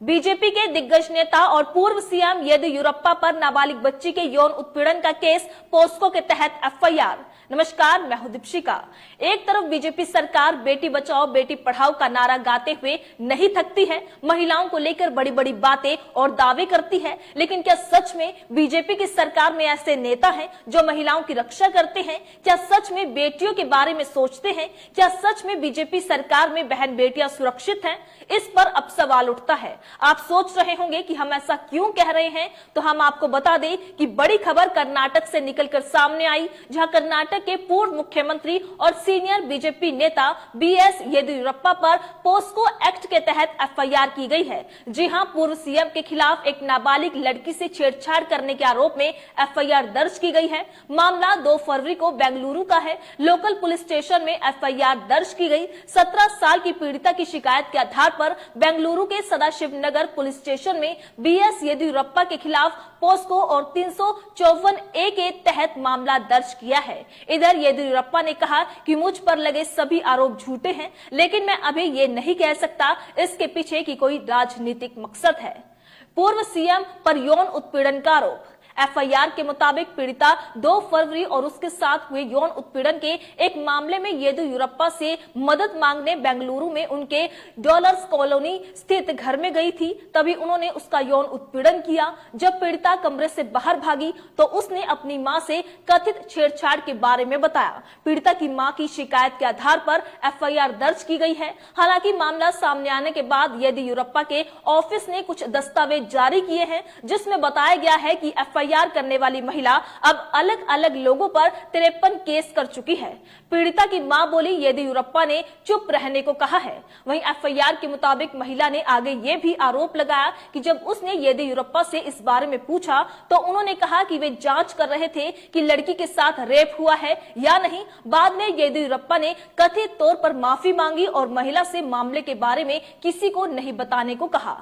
BJP के दिग्गज नेता और पूर्व सीएम येदियुरप्पा पर नाबालिग बच्ची के यौन उत्पीड़न का केस पोस्को के तहत एफआईआर। नमस्कार, मैं हूं दीपशिका। एक तरफ बीजेपी सरकार बेटी बचाओ बेटी पढ़ाओ का नारा गाते हुए नहीं थकती है, महिलाओं को लेकर बड़ी बड़ी बातें और दावे करती है, लेकिन क्या सच में बीजेपी की सरकार में ऐसे नेता हैं जो महिलाओं की रक्षा करते हैं? क्या सच में बेटियों के बारे में सोचते हैं? क्या सच में बीजेपी सरकार में बहन बेटियां सुरक्षित हैं? इस पर अब सवाल उठता है। आप सोच रहे होंगे कि हम ऐसा क्यों कह रहे हैं, तो हम आपको बता दें कि बड़ी खबर कर्नाटक से निकलकर सामने आई, जहां कर्नाटक के पूर्व मुख्यमंत्री और सीनियर बीजेपी नेता बीएस येदियुरप्पा पर पोस्को एक्ट के तहत एफआईआर की गई है। जी हां, पूर्व सीएम के खिलाफ एक नाबालिग लड़की से छेड़छाड़ करने के आरोप में एफआईआर दर्ज की गई है। मामला 2 फरवरी को बेंगलुरु का है। लोकल पुलिस स्टेशन में एफआईआर दर्ज की गई। 17 साल की पीड़िता की शिकायत के आधार पर बेंगलुरु के सदाशिव नगर पुलिस स्टेशन में बीएस येदियुरप्पा के खिलाफ पोस्को और 354A के तहत मामला दर्ज किया है। इधर येदियुरप्पा ने कहा कि मुझ पर लगे सभी आरोप झूठे हैं, लेकिन मैं अभी ये नहीं कह सकता इसके पीछे की कोई राजनीतिक मकसद है। पूर्व सीएम पर यौन उत्पीड़न का आरोप। एफआईआर के मुताबिक पीड़िता 2 फरवरी और उसके साथ हुए यौन उत्पीड़न के एक मामले में येदियुरप्पा से मदद मांगने बेंगलुरु में उनके डॉलर्स कॉलोनी स्थित घर में गई थी। तभी उन्होंने उसका यौन उत्पीड़न किया। जब पीड़िता कमरे से बाहर भागी तो उसने अपनी मां से कथित छेड़छाड़ के बारे में बताया। पीड़िता की मां की शिकायत के आधार पर एफआईआर दर्ज की गई है। हालांकि मामला सामने आने के बाद येदियुरप्पा के ऑफिस ने कुछ दस्तावेज जारी किए हैं, जिसमें बताया गया है कि एफआईआर करने वाली महिला अब अलग अलग लोगों पर 53 केस कर चुकी है। पीड़िता की मां बोली, येदियुरप्पा ने चुप रहने को कहा है। वहीं एफआईआर के मुताबिक महिला ने आगे ये भी आरोप लगाया कि जब उसने येदियुरप्पा से इस बारे में पूछा तो उन्होंने कहा कि वे जांच कर रहे थे कि लड़की के साथ रेप हुआ है या नहीं। बाद में येदियुरप्पा ने कथित तौर पर माफी मांगी और महिला से मामले के बारे में किसी को नहीं बताने को कहा।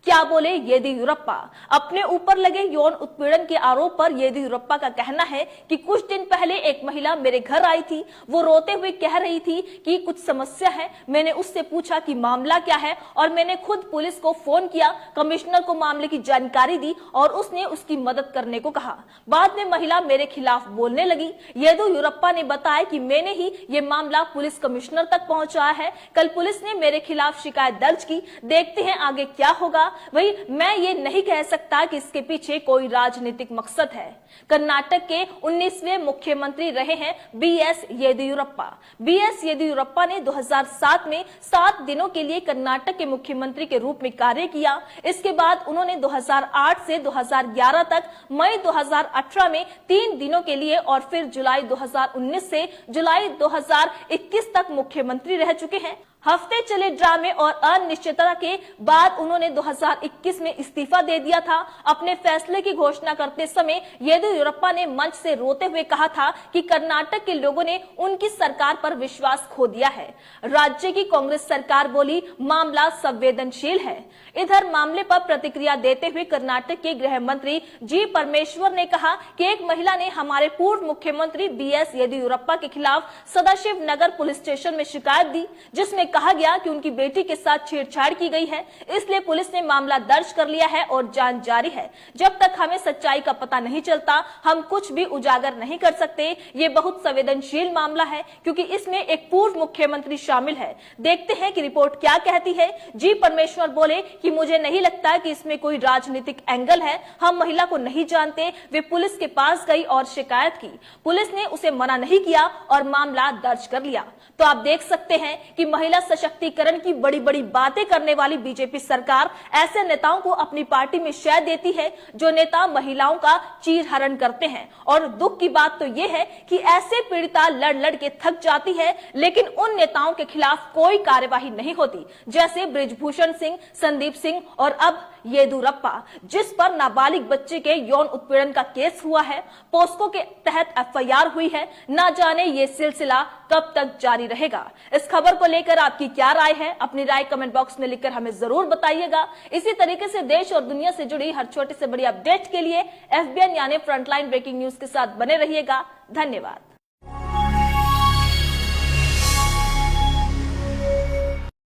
क्या बोले येदियुरप्पा? अपने ऊपर लगे यौन उत्पीड़न के आरोप पर येदियुरप्पा का कहना है कि कुछ दिन पहले एक महिला मेरे घर आई थी। वो रोते हुए कह रही थी कि कुछ समस्या है। मैंने उससे पूछा कि मामला क्या है और मैंने खुद पुलिस को फोन किया, कमिश्नर को मामले की जानकारी दी और उसने उसकी मदद करने को कहा। बाद में महिला मेरे खिलाफ बोलने लगी। येदियुरप्पा ने बताया कि मैंने ही ये मामला पुलिस कमिश्नर तक पहुंचाया है। कल पुलिस ने मेरे खिलाफ शिकायत दर्ज की। देखते हैं आगे क्या होगा। वही मैं ये नहीं कह सकता कि इसके पीछे कोई राजनीतिक मकसद है। कर्नाटक के 19वें मुख्यमंत्री रहे हैं बीएस येदियुरप्पा। बीएस येदियुरप्पा ने 2007 में 7 दिनों के लिए कर्नाटक के मुख्यमंत्री के रूप में कार्य किया। इसके बाद उन्होंने 2008 से 2011 तक, मई 2018 में 3 दिनों के लिए और फिर जुलाई 2019 से जुलाई 2021 तक मुख्यमंत्री रह चुके हैं। हफ्ते चले ड्रामे और अनिश्चितता के बाद उन्होंने 2021 में इस्तीफा दे दिया था। अपने फैसले की घोषणा करते समय येदियुरप्पा ने मंच से रोते हुए कहा था कि कर्नाटक के लोगों ने उनकी सरकार पर विश्वास खो दिया है। राज्य की कांग्रेस सरकार बोली, मामला संवेदनशील है। इधर मामले पर प्रतिक्रिया देते हुए कर्नाटक के गृह मंत्री जी परमेश्वर ने कहा कि एक महिला ने हमारे पूर्व मुख्यमंत्री बीएस येदियुरप्पा के खिलाफ सदाशिव नगर पुलिस स्टेशन में शिकायत दी, जिसमें कहा गया कि उनकी बेटी के साथ छेड़छाड़ की गई है। इसलिए पुलिस ने मामला दर्ज कर लिया है और जांच जारी है। जब तक हमें सच्चाई का पता नहीं चलता, हम कुछ भी उजागर नहीं कर सकते। ये बहुत संवेदनशील मामला है क्योंकि इसमें एक पूर्व मुख्यमंत्री शामिल है। देखते हैं कि रिपोर्ट क्या कहती है। जी परमेश्वर बोले कि मुझे नहीं लगता कि इसमें कोई राजनीतिक एंगल है। हम महिला को नहीं जानते। वे पुलिस के पास गई और शिकायत की। पुलिस ने उसे मना नहीं किया और मामला दर्ज कर लिया। तो आप देख सकते हैं कि महिला सशक्तिकरण की बड़ी बड़ी बातें करने वाली बीजेपी सरकार ऐसे नेताओं को अपनी पार्टी में शय देती है जो नेता महिलाओं का चीरहरण करते हैं। और दुख की बात तो यह है कि ऐसे पीड़िता लड़ लड़ के थक जाती है, लेकिन उन नेताओं के खिलाफ कोई कार्यवाही नहीं होती, जैसे बृजभूषण सिंह, संदीप सिंह और अब येदियुरप्पा, जिस पर नाबालिग बच्चे के यौन उत्पीड़न का केस हुआ है। पोस्को के तहत एफआईआर हुई है। ना जाने ये सिलसिला कब तक जारी रहेगा। इस खबर को लेकर आपकी क्या राय है? अपनी राय कमेंट बॉक्स में लिखकर हमें जरूर बताइएगा। इसी तरीके से देश और दुनिया से जुड़ी हर छोटी से बड़ी अपडेट के लिए एफबीएन यानी फ्रंटलाइन ब्रेकिंग न्यूज के साथ बने रहिएगा। धन्यवाद।